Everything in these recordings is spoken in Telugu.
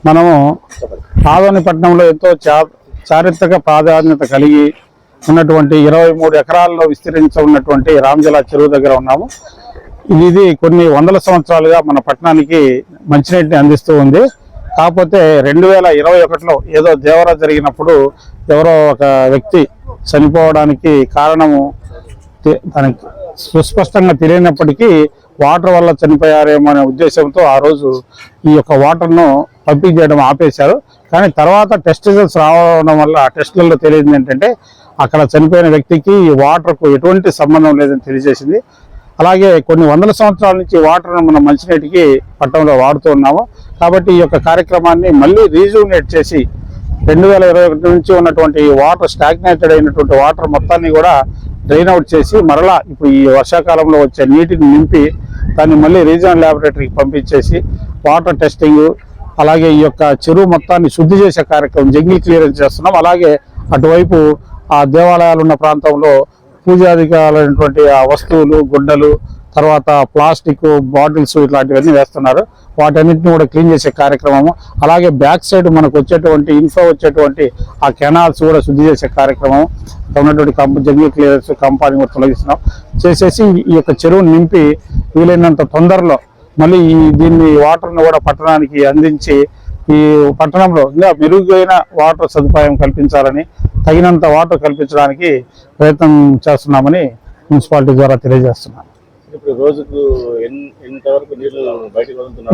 మనము ఆదోనిపట్నంలో ఎంతో చారిత్రక ప్రాధాన్యత కలిగి ఉన్నటువంటి 23 ఎకరాల్లో విస్తరించి ఉన్నటువంటి రామజల చెరువు దగ్గర ఉన్నాము. ఇది కొన్ని వందల సంవత్సరాలుగా మన పట్టణానికి మంచినీటిని అందిస్తూ ఉంది. కాకపోతే 2021లో ఏదో దేవర జరిగినప్పుడు ఎవరో ఒక వ్యక్తి చనిపోవడానికి కారణము దానికి సుస్పష్టంగా తెలియనప్పటికీ వాటర్ వల్ల చనిపోయారేమో అనే ఉద్దేశంతో ఆ రోజు ఈ యొక్క వాటర్ను పంపింగ్ చేయడం ఆపేశారు. కానీ తర్వాత టెస్ట్ రిజల్ట్స్ రావడం వల్ల ఆ టెస్టులలో తెలియదు ఏంటంటే అక్కడ చనిపోయిన వ్యక్తికి ఈ వాటర్కు ఎటువంటి సంబంధం లేదని తెలియజేసింది. అలాగే కొన్ని వందల సంవత్సరాల నుంచి వాటర్ను మనం మంచినీటికి పట్టణంలో వాడుతూ ఉన్నాము. కాబట్టి ఈ యొక్క కార్యక్రమాన్ని మళ్ళీ రీజూనేట్ చేసి 2021 నుంచి ఉన్నటువంటి వాటర్ స్టాగ్నేటెడ్ అయినటువంటి వాటర్ మొత్తాన్ని కూడా డ్రైన్ అవుట్ చేసి మరలా ఇప్పుడు ఈ వర్షాకాలంలో వచ్చే నీటిని నింపి దాన్ని మళ్ళీ రీజనల్ ల్యాబొరేటరీకి పంపించేసి వాటర్ టెస్టింగ్, అలాగే ఈ యొక్క చెరువు మొత్తాన్ని శుద్ధి చేసే కార్యక్రమం జంగిల్ క్లియరెన్స్ చేస్తున్నాం. అలాగే అటువైపు ఆ దేవాలయాలు ఉన్న ప్రాంతంలో పూజాధికారైనటువంటి ఆ వస్తువులు, గుడ్డలు, తర్వాత ప్లాస్టిక్ బాటిల్స్ ఇట్లాంటివన్నీ వేస్తున్నారు. వాటన్నిటిని కూడా క్లీన్ చేసే కార్యక్రమము. అలాగే బ్యాక్ సైడ్ మనకు వచ్చేటువంటి ఇన్ఫ్లో వచ్చేటువంటి ఆ కెనాల్స్ కూడా శుద్ధి చేసే కార్యక్రమం ఉన్నటువంటి జంగిల్ క్లియరెన్స్ కంపాని కూడా తొలగిస్తున్నాం. చేసేసి ఈ యొక్క చెరువును నింపి వీలైనంత తొందరలో మళ్ళీ దీన్ని వాటర్ను కూడా పట్టణానికి అందించి ఈ పట్టణంలో ఇంకా మెరుగైన వాటర్ సదుపాయం కల్పించాలని, తగినంత వాటర్ కల్పించడానికి ప్రయత్నం చేస్తున్నామని మున్సిపాలిటీ ద్వారా తెలియజేస్తున్నాం.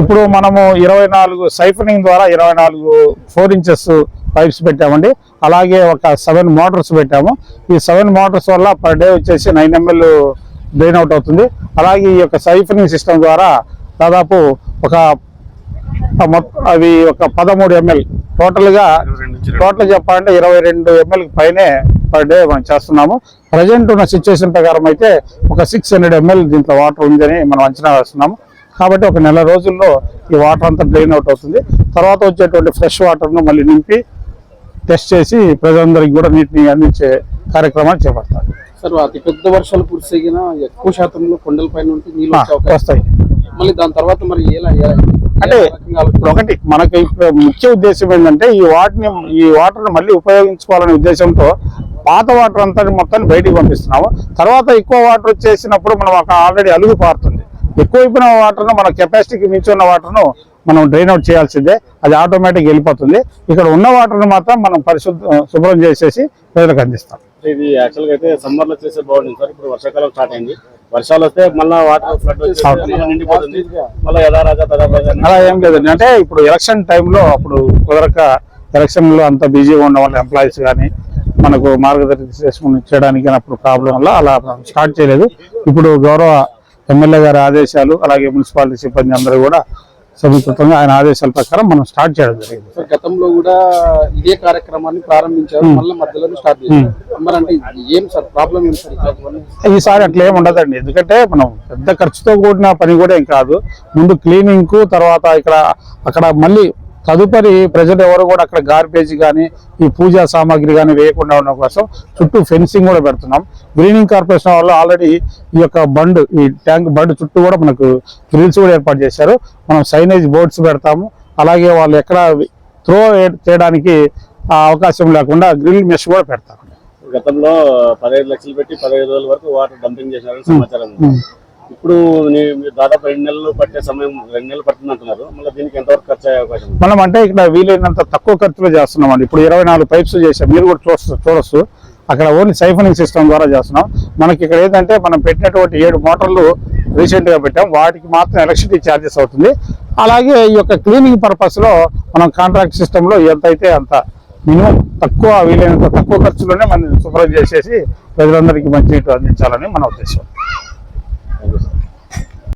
ఇప్పుడు మనము 24 సైఫనింగ్ ద్వారా 24 4 ఇంచెస్ పైప్స్ పెట్టామండి. అలాగే ఒక 7 మోటార్స్ పెట్టాము. ఈ 7 మోటార్స్ వల్ల పర్ డే వచ్చేసి 9 ml డ్రైన్ అవుట్ అవుతుంది. అలాగే ఈ యొక్క సైఫనింగ్ సిస్టమ్ ద్వారా దాదాపు ఒక 13 ml టోటల్ చెప్పాలంటే 22 ml పైనే పర్ డే మనం చేస్తున్నాము. ప్రజెంట్ ఉన్న సిచ్యువేషన్ ప్రకారం అయితే ఒక 600 ml దీంట్లో వాటర్ ఉందని మనం అంచనా వేస్తున్నాము. కాబట్టి ఒక నెల రోజుల్లో ఈ వాటర్ అంతా డ్రైన్ అవుట్ అవుతుంది. తర్వాత వచ్చేటువంటి ఫ్రెష్ వాటర్ను మళ్ళీ నింపి టెస్ట్ చేసి ప్రజలందరికీ కూడా నీటిని అందించే కార్యక్రమాన్ని చేపడతారు. సార్, అతి పెద్ద వర్షాలు కురిసినా ఎక్కువ శాతంలో కొండల పైన నుండి నీళ్ళు వస్తాయి. మళ్ళీ దాని తర్వాత మరి అంటే ఒకటి మనకి ముఖ్య ఉద్దేశం ఏంటంటే ఈ వాటర్ని మళ్ళీ ఉపయోగించుకోవాలనే ఉద్దేశంతో పాత వాటర్ అంతా మొత్తాన్ని బయటికి పంపిస్తున్నాము. తర్వాత ఎక్కువ వాటర్ వచ్చేసినప్పుడు మనం ఆల్రెడీ అలుగు పారుతుంది. ఎక్కువైపోయిన వాటర్ను మన కెపాసిటీకి మించి ఉన్న వాటర్ను మనం డ్రైన్ అవుట్ చేయాల్సిందే. అది ఆటోమేటిక్గా వెళ్ళిపోతుంది. ఇక్కడ ఉన్న వాటర్ని మాత్రం మనం శుభ్రం చేసేసి ప్రజలకు అందిస్తాం. ఇది యాక్చువల్గా అయితే సమ్మర్ లో చేసే బాగుంటుంది సార్. ఇప్పుడు వర్షాకాలం స్టార్ట్ అయింది. వర్షాలు వస్తే మళ్ళీ వాటర్ ఫ్లడ్ నిండిపోతుంది. మళ్ళీ అలా ఏం లేదండి. అంటే ఇప్పుడు ఎలక్షన్ టైంలో అప్పుడు కుదరక ఎలక్షన్ లో అంత బిజీగా ఉన్న వాళ్ళ ఎంప్లాయీస్ కానీ మనకు మార్గదర్శనం చేయడానికి అప్పుడు ప్రాబ్లం వల్ల అలా స్టార్ట్ చేయలేదు. ఇప్పుడు గౌరవ ఎమ్మెల్యే గారి ఆదేశాలు, అలాగే మున్సిపాలిటీ సిబ్బంది అందరూ కూడా సమీకృతంగా ఆయన ఆదేశాల ప్రకారం మనం స్టార్ట్ చేయడం జరిగింది. గతంలో కూడా ఇదే కార్యక్రమాన్ని ప్రారంభించారు, మళ్ళీ మధ్యలో స్టార్ట్ చేశారు. మరి అంటే ఏం సార్ ప్రాబ్లం ఏం సార్? ఈసారి అట్లా ఏమి ఉండదండి. ఎందుకంటే మనం పెద్ద ఖర్చుతో కూడిన పని కూడా ఏం కాదు. ముందు క్లీనింగ్ కు, తర్వాత అక్కడ మళ్ళీ తదుపరి ప్రజలు ఎవరు కూడా అక్కడ గార్బేజ్ కానీ ఈ పూజా సామాగ్రి కానీ వేయకుండా ఉండడం కోసం చుట్టూ ఫెన్సింగ్ కూడా పెడుతున్నాం. గ్రీనింగ్ కార్పొరేషన్ వాళ్ళు ఆల్రెడీ ఈ యొక్క ఈ ట్యాంక్ బండ్ చుట్టూ కూడా మనకు గ్రిల్స్ కూడా ఏర్పాటు చేశారు. మనం సైనేజ్ బోర్డ్స్ పెడతాము. అలాగే వాళ్ళు ఎక్కడ త్రో చేయడానికి అవకాశం లేకుండా గ్రిల్ మెష్ కూడా పెడతాము. గతంలో 15 లక్షలు పెట్టి 15 రోజుల వరకు వాటర్ డంపింగ్ చేశారని సమాచారం. ఇప్పుడు మీరు దాదాపు 2 నెలలు పట్టే సమయం 2 నెలలు పడుతుంది అంటున్నారు. మళ్ళీ దీనికి ఎంతవరకు ఖర్చు అయ్యే అవకాశం? మనం అంటే ఇక్కడ వీలైనంత తక్కువ ఖర్చులో చేస్తున్నాం అండి. ఇప్పుడు 24 పైప్స్ చేసాం. మీరు కూడా చూడొచ్చు. అక్కడ ఓన్లీ సైఫనింగ్ సిస్టమ్ ద్వారా చేస్తున్నాం. మనకి ఇక్కడ ఏంటంటే మనం పెట్టినటువంటి 7 మోటార్లు రీసెంట్ గా పెట్టాం. వాటికి మాత్రం ఎలక్ట్రిసిటీ ఛార్జెస్ అవుతుంది. అలాగే ఈ యొక్క క్లీనింగ్ పర్పస్ లో మనం కాంట్రాక్ట్ సిస్టమ్ లో ఎంత అయితే అంత మినిమం వీలైనంత తక్కువ ఖర్చులోనే మనం శుభ్రం చేసేసి ప్రజలందరికీ మంచినీటి అందించాలని మన ఉద్దేశం.